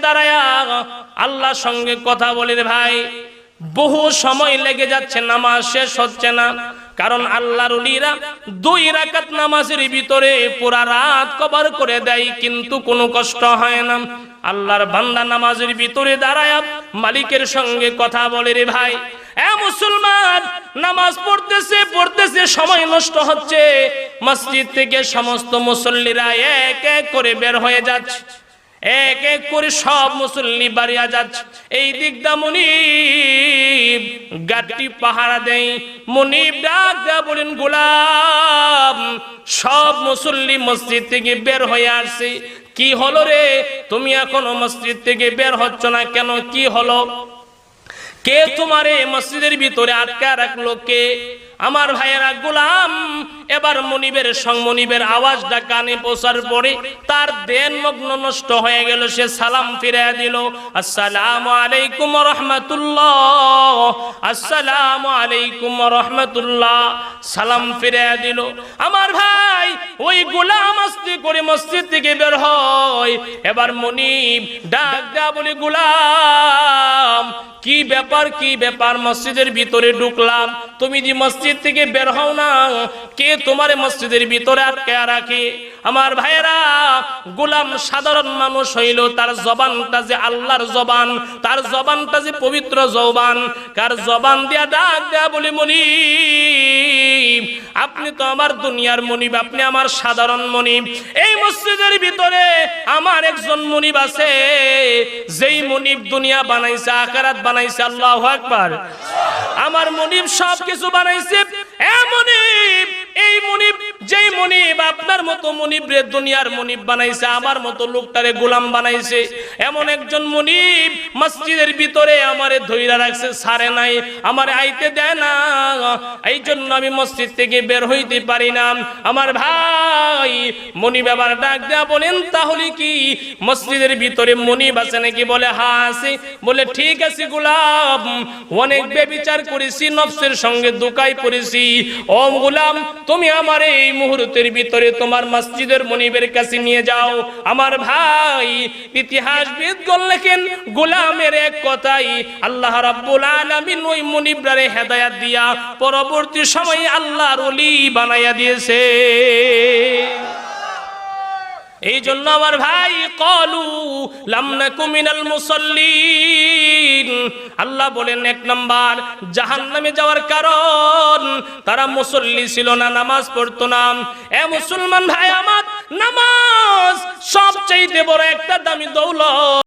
দাঁড়ায়া আল্লাহর সঙ্গে কথা বলে রে ভাই, বহু সময় লেগে যাচ্ছে, নামাজ শেষ হচ্ছে না। কারণ আল্লাহর ওলিরা 2 রাকাত নামাজের ভিতরে পুরা রাত কভার করে দেয়, কিন্তু কোনো কষ্ট হয় না। আল্লাহর বান্দা নামাজের ভিতরে দাঁড়ায়া মালিকের সঙ্গে কথা বলে রে ভাই। এ মুসলমান, নামাজ পড়তেছে সময় নষ্ট হচ্ছে। মসজিদ থেকে সমস্ত মুসল্লিরা এক এক করে বের হয়ে যাচ্ছে, এক এক করে সব মুসল্লি বাড়িয়া যাচ্ছে। এই দিকটা মুনিব গাড়ি পাহারা দেয়। মুনিব ডাক দেয়া বলেন, গোলাম, সব মুসল্লি মসজিদ থেকে বের হয়ে আসছে। কি হলো রে, তুমি এখনো মসজিদ থেকে বের হচ্ছ না কেন? কি হলো? কে তোমারে মসজিদের ভিতরে আটকা রাখলো? কে? আমার ভাইয়েরা, গোলাম এবার মনিবের আওয়াজটা কানে পৌঁছার পরে তার দেন মগ্ন নষ্ট হয়ে গেল। সে সালাম ফিরিয়ে দিল, আসসালামু আলাইকুম ওয়া রাহমাতুল্লাহ, আসসালামু আলাইকুম ওয়া রাহমাতুল্লাহ, সালাম ফিরিয়ে দিল। আমার ভাই, ওই গোলাম আস্তে করে মসজিদ থেকে বের হয়। এবার মনিব ডাক দেয়া বলে, গোলাম, কি ব্যাপার, মসজিদের ভিতরে ঢুকলাম, তুমি যে মসজিদ থেকে বের হও না, কে তোমারে মসজিদের ভিতরে আটকে রাখে? আমার ভাইয়েরা, গোলাম সাধারণ মানুষ হইল, তার জবানটা যে আল্লাহর জবান, তার জবানটা যে পবিত্র জবান, কার জবান দিয়া ডাক দেয়া বলে, মনিব, আপনি তো আমার দুনিয়ার মনিব, আপনি আমার সাধারণ মনিব। এই মসজিদের ভিতরে আমার একজন মনিব আছে, যেই মনিব দুনিয়া বানাইছে, আখিরাত বানাইছে। আল্লাহু আকবার। আমার মনিব সব কিছু বানাইছে। এই মনিব, যেই মনিব আপনার মতো মনিব রে দুনিয়ার মনিব বানাইছে, আমার মতো লোকটারে গোলাম বানাইছে, এমন একজন মনিব মসজিদের ভিতরে আমারে ধইরা রাখছে, ছাড়ে নাই, আমারে আইতে দেয় না। এই জন্য আমি মসজিদ থেকে বের হইতে পারি না। আমার ভাই, মনিব আবার ডাক দেয়া বলেন, তাহলে কি মসজিদের ভিতরে মনিব আছে নাকি? বলে, হ্যাঁ আছে। বলে, ঠিক আছে গোলাম, অনেক বেবিচার করেছি, নফসের সঙ্গে ধোঁকায় পড়েছি। ও গোলাম, তুমি আমার এই মুহূর্তের ভিতরে তোমার মসজিদের মনিবের কাছে নিয়ে যাও। আমার ভাই, ইতিহাসবিদগণ লেখেন, গোলামের এক কথাই আল্লাহ রাব্বুল আলামিন ওই মনিবরে হেদায়েত দিয়া পরবর্তী সময়ে আল্লাহর ওলি বানাইয়া দিয়েছে। এই জন্য আমার ভাই, ক্বালু লাম নাকু মিনাল মুসাল্লিন, আল্লাহ বলেন 1 নাম্বার জাহান্নামে যাওয়ার কারণ তারা মুসল্লি ছিল না, নামাজ পড়তো না। এ মুসলমান ভাই আমার, নামাজ সবচেয়ে বড় একটা দামি দৌলত।